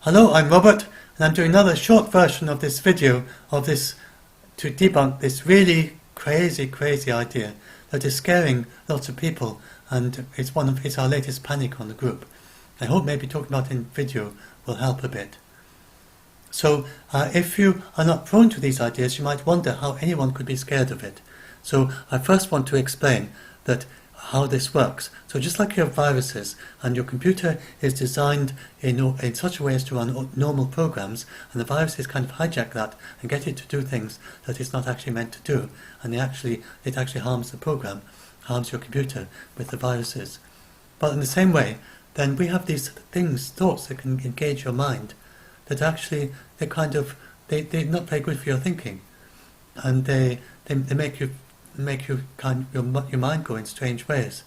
Hello, I'm Robert, and I'm doing another short version of this video to debunk this really crazy idea that is scaring lots of people, and it's our latest panic on the group. I hope maybe talking about it in video will help a bit. So if you are not prone to these ideas, you might wonder how anyone could be scared of it. So I first want to explain that how this works. So just like you have viruses, and your computer is designed in such a way as to run normal programs, and the viruses kind of hijack that and get it to do things that it's not actually meant to do, and it actually harms the program, harms your computer with the viruses. But in the same way, then we have these thoughts that can engage your mind, that actually they're not very good for your thinking, and they make your mind go in strange ways.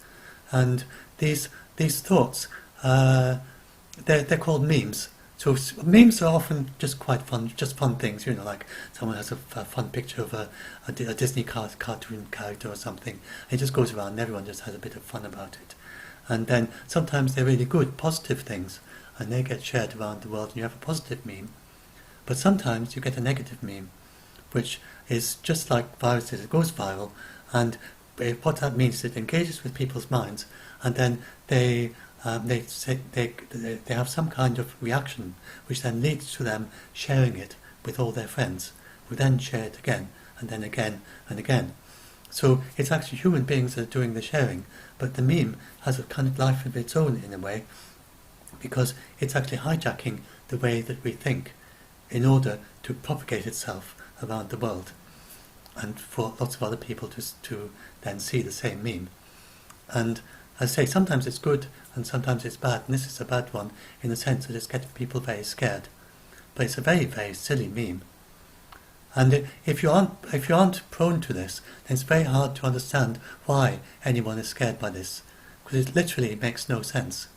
And these thoughts, they're called memes. So memes are often just quite fun, things, like someone has a fun picture of a Disney cartoon character or something. It just goes around and everyone just has a bit of fun about it. And then sometimes they're really good, positive things, and they get shared around the world and you have a positive meme. But sometimes you get a negative meme, which is just like viruses, it goes viral, and what that means is it engages with people's minds, and then they have some kind of reaction, which then leads to them sharing it with all their friends, who then share it again, and then again, and again. So it's actually human beings that are doing the sharing, but the meme has a kind of life of its own in a way, because it's actually hijacking the way that we think in order to propagate itself around the world, and for lots of other people to then see the same meme. And as I say, sometimes it's good and sometimes it's bad, and this is a bad one in the sense that it's getting people very scared. But it's a very, very silly meme. And if you aren't prone to this, then it's very hard to understand why anyone is scared by this, because it literally makes no sense.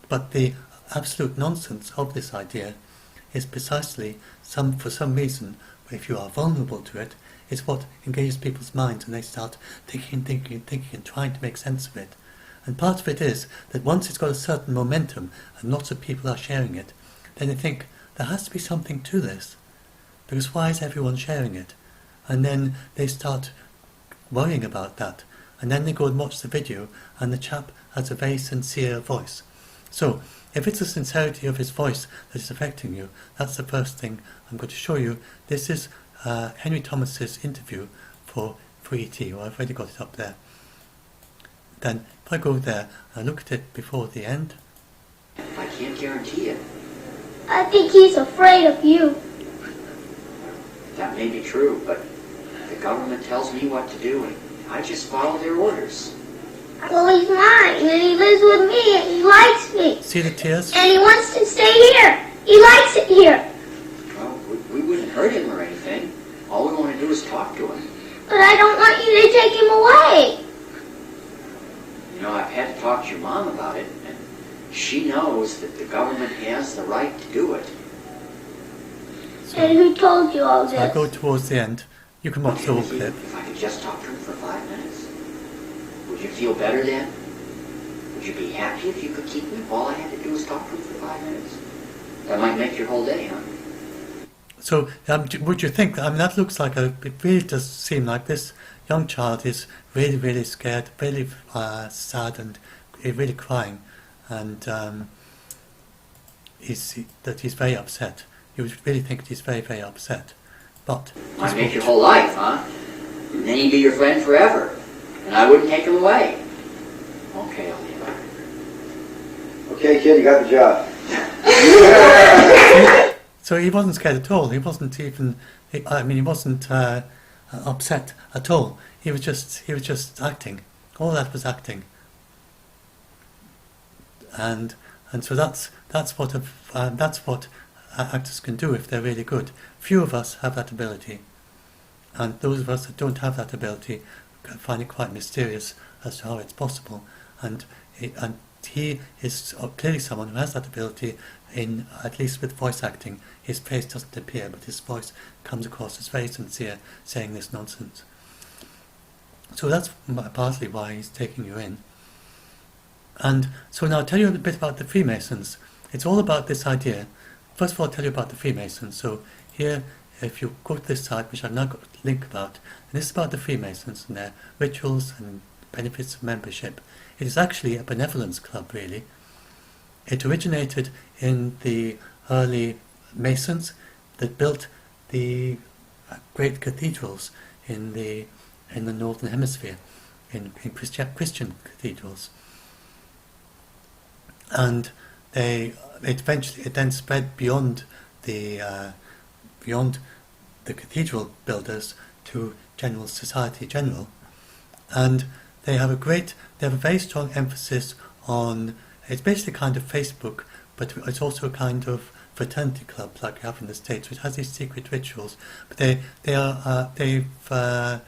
But the absolute nonsense of this idea is precisely for some reason, if you are vulnerable to it, it's what engages people's minds, and they start thinking and trying to make sense of it. And part of it is that once it's got a certain momentum and lots of people are sharing it, then they think there has to be something to this, because why is everyone sharing it? And then they start worrying about that, and then they go and watch the video, and the chap has a very sincere voice. So if it's the sincerity of his voice that is affecting you, that's the first thing I'm going to show you. This is Henry Thomas's interview for ET, or I've already got it up there. Then if I go there and look at it before the end. I can't guarantee it. I think he's afraid of you. That may be true, but the government tells me what to do, and I just follow their orders. Well, he's mine, and he lives with me, and he likes me. See the tears? And he wants to stay here. He likes it here. Well, we wouldn't hurt him or anything. All we want to do is talk to him. But I don't want you to take him away. I've had to talk to your mom about it, and she knows that the government has the right to do it. And who told you all this? So I go towards the end. You can watch the whole clip. If I could just talk to him for 5 minutes, would you feel better then? Would you be happy if you could keep me? All I had to do was talk to him for 5 minutes. That might make your whole day, huh? So would you think, that looks like it really does seem like this young child is really, really scared, really sad, and really crying, and he's very upset. You would really think that he's very, very upset. But might make your whole life, huh? And then he'd be your friend forever, and I wouldn't take him away. Okay, I'll leave it. Okay, kid, you got the job. So he wasn't scared at all. He wasn't even. He wasn't upset at all. He was just acting. All that was acting. And so that's what actors can do if they're really good. Few of us have that ability, and those of us that don't have that ability find it quite mysterious as to how it's possible. And he is clearly someone who has that ability, at least with voice acting. His face doesn't appear, but his voice comes across as very sincere, saying this nonsense. So that's partly why he's taking you in. And so now I'll tell you a bit about the Freemasons. It's all about this idea. first of all, I'll tell you about the Freemasons. So here, if you go to this site, which I've now got a link about, and this is about the Freemasons and their rituals and benefits of membership. It is actually a benevolence club, really. It originated in the early Masons that built the great cathedrals in the Northern Hemisphere, in Christian cathedrals. And it then spread beyond the cathedral builders to general society general, and they have a very strong emphasis on, it's basically kind of Facebook, but it's also a kind of fraternity club like we have in the States, which has these secret rituals. But they've a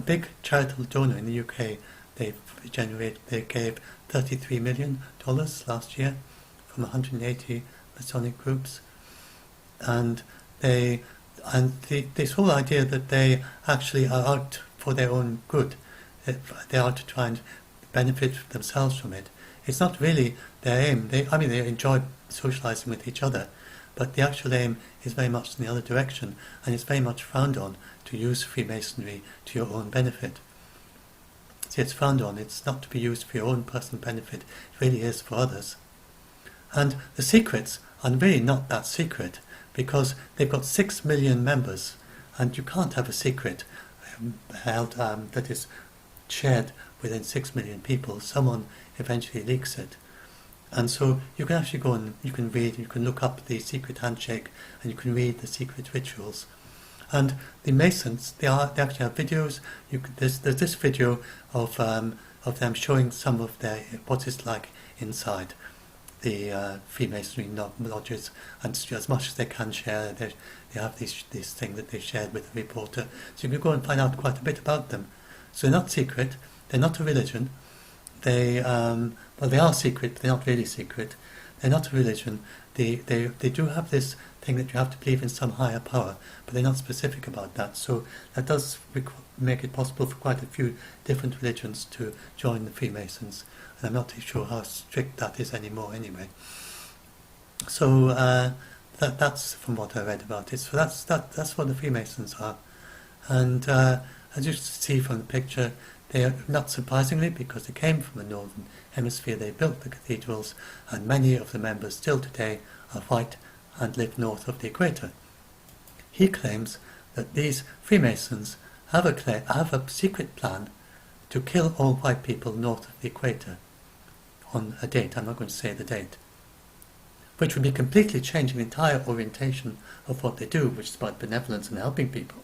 big charitable donor in the UK. They gave $33 million last year from 180 Masonic groups, and this whole idea that they actually are out for their own good, they are to try and benefit themselves from it. It's not really their aim. They enjoy socialising with each other, but the actual aim is very much in the other direction, and it's very much frowned on to use Freemasonry to your own benefit. See, it's frowned on. It's not to be used for your own personal benefit. It really is for others. And the secrets are really not that secret, because they've got 6 million members, and you can't have a secret held that is shared within 6 million people. Someone eventually leaks it. And so you can actually go and you can read, you can look up the secret handshake, and you can read the secret rituals. And the Masons, they actually have videos. There's this video of them showing some of what it's like inside the Freemasonry lodges, and as much as they can share, they have this thing that they shared with the reporter. So you can go and find out quite a bit about them. So they're not secret. They're not a religion. They are secret, but they're not really secret. They're not a religion. They do have this thing that you have to believe in some higher power, but they're not specific about that. So that does make it possible for quite a few different religions to join the Freemasons. And I'm not too sure how strict that is anymore anyway. So that's from what I read about it. So that's what the Freemasons are. And as you see from the picture, they are, not surprisingly, because they came from the Northern Hemisphere, they built the cathedrals, and many of the members still today are white and live north of the equator. He claims that these Freemasons have a secret plan to kill all white people north of the equator on a date. I'm not going to say the date, which would be completely changing the entire orientation of what they do, which is about benevolence and helping people.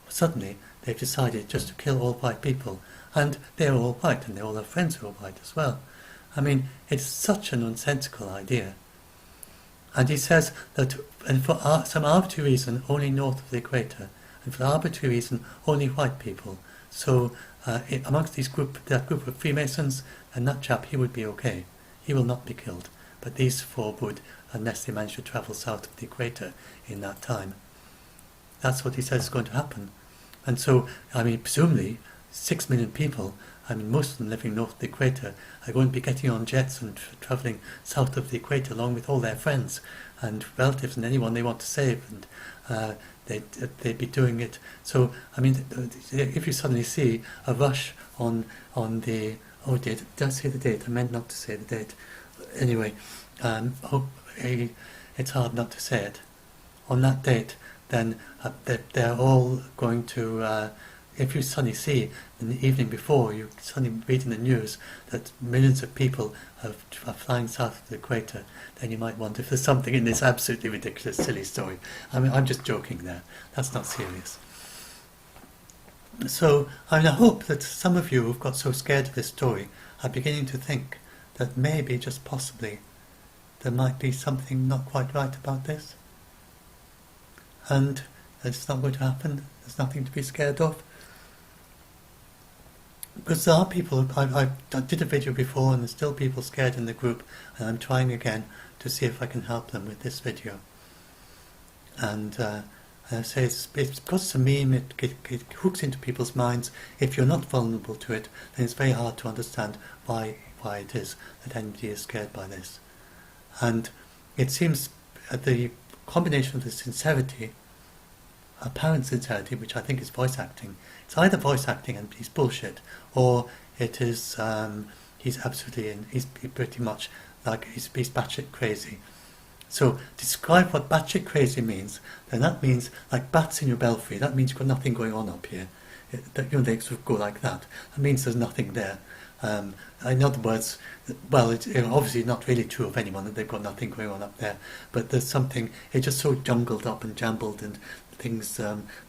Suddenly they've decided just to kill all white people, and they're all white, and they all have friends who are white as well. I mean, it's such a nonsensical idea. And he says that, and for some arbitrary reason, only north of the equator, and for arbitrary reason, only white people. So amongst that group of Freemasons, and that chap, he would be okay. He will not be killed. But these four would, unless they manage to travel south of the equator in that time. That's what he says is going to happen. And so, I mean, presumably, 6 million people, I mean, most of them living north of the equator, are going to be getting on jets and travelling south of the equator along with all their friends and relatives and anyone they want to save, and they'd be doing it. So, I mean, if you suddenly see a rush on the, did I say the date? I meant not to say the date. Anyway, it's hard not to say it. On that date, then they're all going to, if you suddenly see in the evening before, you suddenly read in the news that millions of people are flying south of the equator, then you might wonder if there's something in this absolutely ridiculous, silly story. I mean, I'm just joking there. That's not serious. So, I mean, I hope that some of you who've got so scared of this story are beginning to think that maybe, just possibly, there might be something not quite right about this. And it's not going to happen. There's nothing to be scared of. Because there are people, I did a video before, and there's still people scared in the group, and I'm trying again to see if I can help them with this video. And I say it's because it's a meme, it hooks into people's minds. If you're not vulnerable to it, then it's very hard to understand why it is that anybody is scared by this. And it seems the combination of the sincerity, apparent sincerity, which I think is voice acting, it's either voice acting and he's bullshit, or it is he's absolutely he's pretty much like he's batshit crazy. So describe what batshit crazy means. Then that means like bats in your belfry. That means you've got nothing going on up here. They sort of go like that. That means there's nothing there. In other words, well, it's obviously not really true of anyone that they've got nothing going on up there, but there's something, it's just so jungled up and jambled and things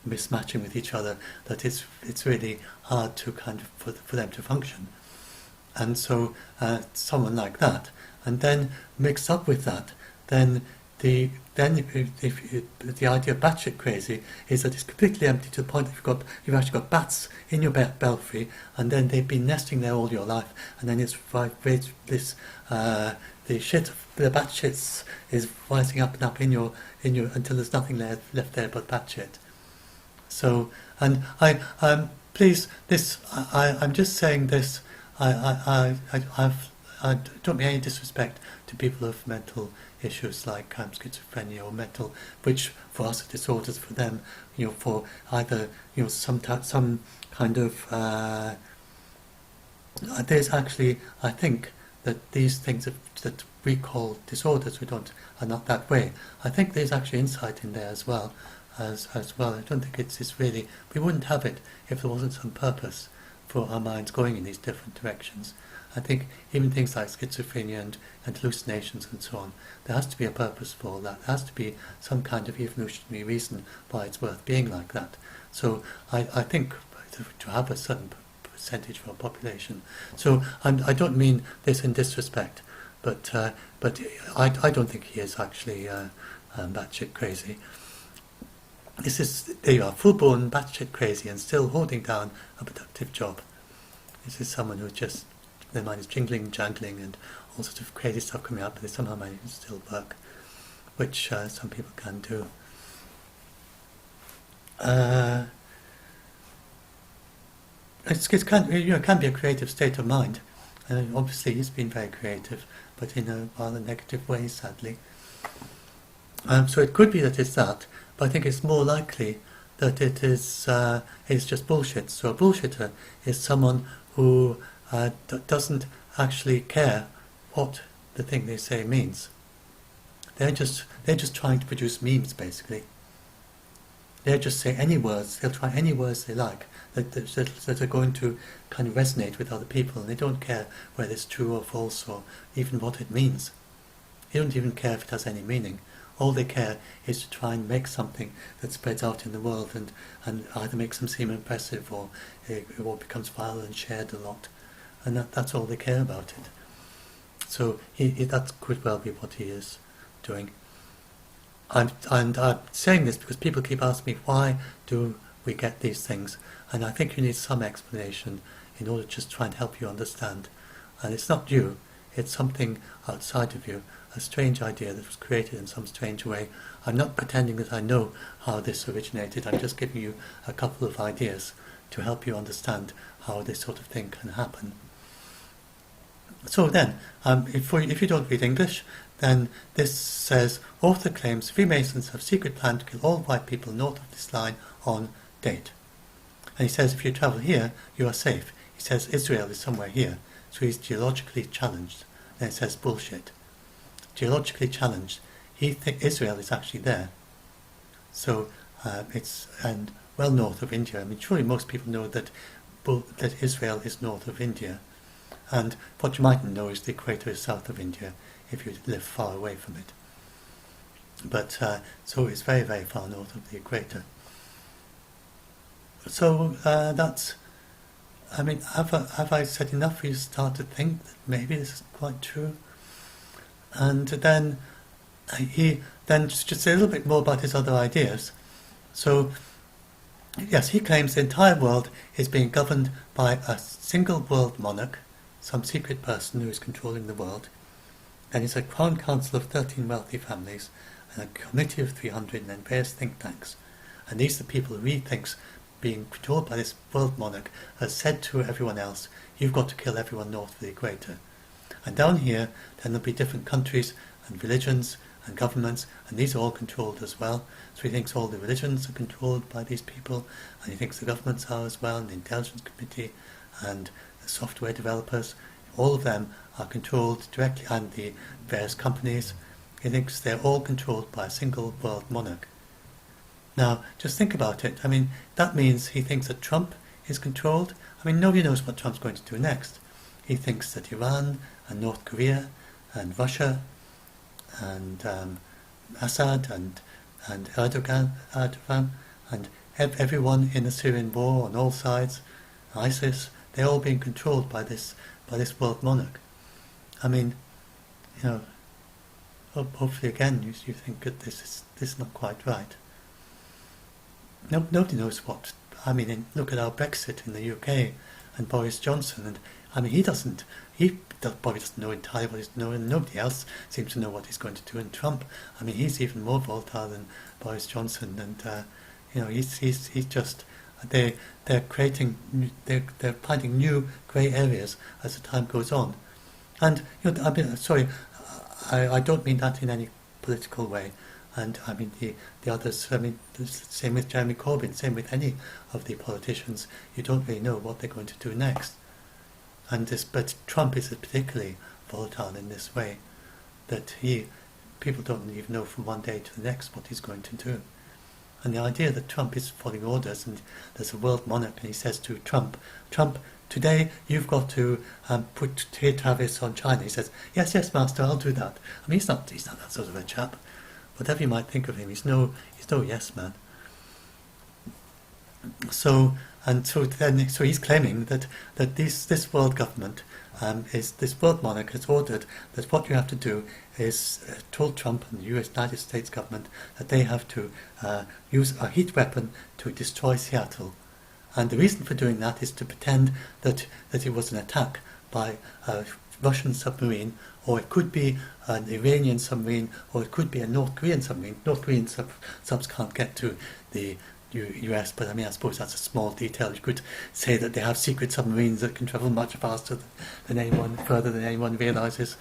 mismatching with each other that it's really hard to kind of for them to function. And so someone like that, and then mixed up with that, then the idea of batshit crazy is that it's completely empty to the point that you've actually got bats in your belfry, and then they've been nesting there all your life, and then it's this the batshits is rising up and up in your until there's nothing left there but batshit. So, and I'm just saying this. I don't mean any disrespect to people with mental issues like schizophrenia or mental, which for us are disorders. For them, for either some kind of there's actually, I think that these things that we call disorders are not that way. I think there's actually insight in there as well. I don't think it's really, we wouldn't have it if there wasn't some purpose for our minds going in these different directions. I think even things like schizophrenia and hallucinations and so on, there has to be a purpose for all that. There has to be some kind of evolutionary reason why it's worth being like that. So I think to have a certain percentage of our population. So I don't mean this in disrespect, but I don't think he is actually batshit crazy. There you are, full-blown batshit crazy and still holding down a productive job. This is someone who just, their mind is jingling, jangling, and all sorts of crazy stuff coming out, but they somehow manage to still work, which some people can do. It can be a creative state of mind, and obviously he's been very creative, but in a rather negative way, sadly. So it could be that it's that, but I think it's more likely that it's just bullshit. So a bullshitter is someone who doesn't actually care what the thing they say means. They're just trying to produce memes, basically. They'll just say any words. They'll try any words they like that are going to kind of resonate with other people, and they don't care whether it's true or false or even what it means. They don't even care if it has any meaning. All they care is to try and make something that spreads out in the world and either makes them seem impressive or becomes viral and shared a lot. And that's all they care about it. So that could well be what he is doing. I'm saying this because people keep asking me, why do we get these things? And I think you need some explanation in order to just try and help you understand. And it's not you, it's something outside of you, a strange idea that was created in some strange way. I'm not pretending that I know how this originated, I'm just giving you a couple of ideas to help you understand how this sort of thing can happen. So then, if you don't read English, then this says, author claims Freemasons have secret plan to kill all white people north of this line on date. And he says if you travel here, you are safe. He says Israel is somewhere here, so he's geologically challenged. Then it says bullshit. Geologically challenged. He thinks Israel is actually there. So it's well north of India. I mean, surely most people know that Israel is north of India. And what you mightn't know is the equator is south of India if you live far away from it. But so it's very, very far north of the equator. So that's, I mean, have I said enough for you to start to think that maybe this is quite true? And then just a little bit more about his other ideas. So yes, he claims the entire world is being governed by a single world monarch, some secret person who is controlling the world. Then it's a crown council of 13 wealthy families and a committee of 300 and then various think tanks. And these are the people who he thinks, being controlled by this world monarch, has said to everyone else, you've got to kill everyone north of the equator. And down here, then there'll be different countries and religions and governments, and these are all controlled as well. So he thinks all the religions are controlled by these people, and he thinks the governments are as well, and the intelligence community and the software developers, all of them are controlled directly, and the various companies. He thinks they're all controlled by a single world monarch. Now, just think about it. I mean, that means he thinks that Trump is controlled. I mean, nobody knows what Trump's going to do next. He thinks that Iran and North Korea and Russia and Assad and Erdogan and everyone in the Syrian war on all sides, ISIS, they're all being controlled by this world monarch. I mean, you know, hopefully again you think that this is not quite right. Nobody knows what. I mean, look at our Brexit in the UK and Boris Johnson, and I mean, Boris doesn't know entirely what he's doing, and nobody else seems to know what he's going to do. And Trump, I mean, he's even more volatile than Boris Johnson, and you know, he's just they're finding new grey areas as the time goes on. And you know, I mean, sorry, I don't mean that in any political way. And I mean the others. I mean, the same with Jeremy Corbyn, same with any of the politicians. You don't really know what they're going to do next. But Trump is particularly volatile in this way, that people don't even know from one day to the next what he's going to do. And the idea that Trump is following orders, and there's a world monarch, and he says to Trump, today you've got to put trade tariffs on China. He says, yes, master, I'll do that. I mean, he's not that sort of a chap. Whatever you might think of him, he's no yes man. So he's claiming that this world government this world monarch has ordered that what you have to do is told Trump and the United States government that they have to use a heat weapon to destroy Seattle, and the reason for doing that is to pretend that it was an attack by a Russian submarine, or it could be an Iranian submarine, or it could be a North Korean submarine. North Korean subs can't get to the US, but I mean, I suppose that's a small detail. You could say that they have secret submarines that can travel much faster than anyone realises.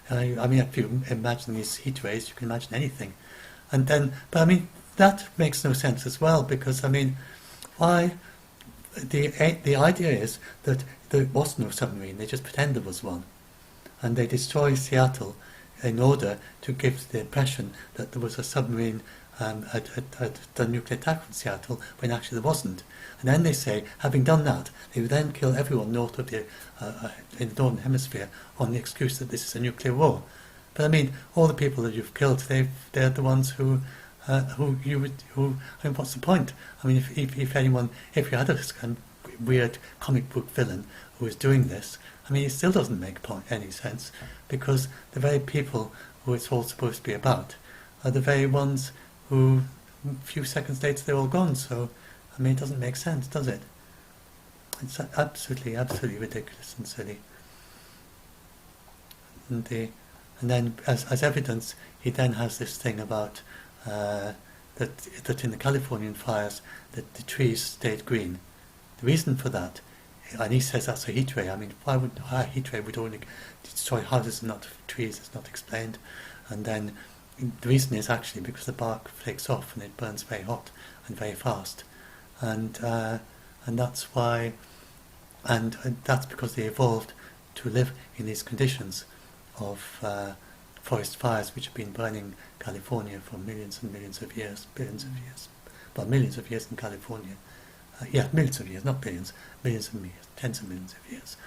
I mean, if you imagine these heat waves, you can imagine anything. But I mean, that makes no sense as well, because I mean, why? The idea is that there was no submarine. They just pretend there was one, and they destroy Seattle in order to give the impression that there was a submarine had done nuclear attack on Seattle, when actually there wasn't. And then they say, having done that, they would then kill everyone north of in the northern hemisphere on the excuse that this is a nuclear war. But I mean, all the people that you've killed, they're the ones who I mean, what's the point? I mean, if you had a kind of weird comic book villain who was doing this, I mean, it still doesn't make any sense, because the very people who it's all supposed to be about are the very ones who, a few seconds later, they're all gone. So, I mean, it doesn't make sense, does it? It's absolutely ridiculous and silly. And then, as evidence, he then has this thing about that in the Californian fires, that the trees stayed green. The reason for that, and he says that's a heat ray. I mean, why would a heat ray would only destroy houses and not trees? It's not explained. And then the reason is actually because the bark flakes off and it burns very hot and very fast, and that's why, and that's because they evolved to live in these conditions of forest fires, which have been burning California for millions and millions of years, billions of years, well, millions of years in California. Millions of years, not billions, millions of years, tens of millions of years.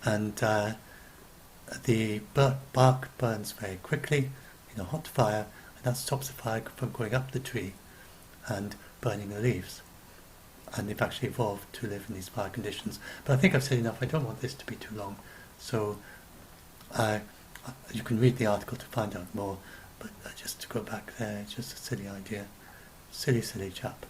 And the bark burns very quickly in a hot fire, and that stops the fire from going up the tree and burning the leaves. And they've actually evolved to live in these fire conditions. But I think I've said enough. I don't want this to be too long. So you can read the article to find out more, but just to go back there, it's just a silly idea. Silly chap.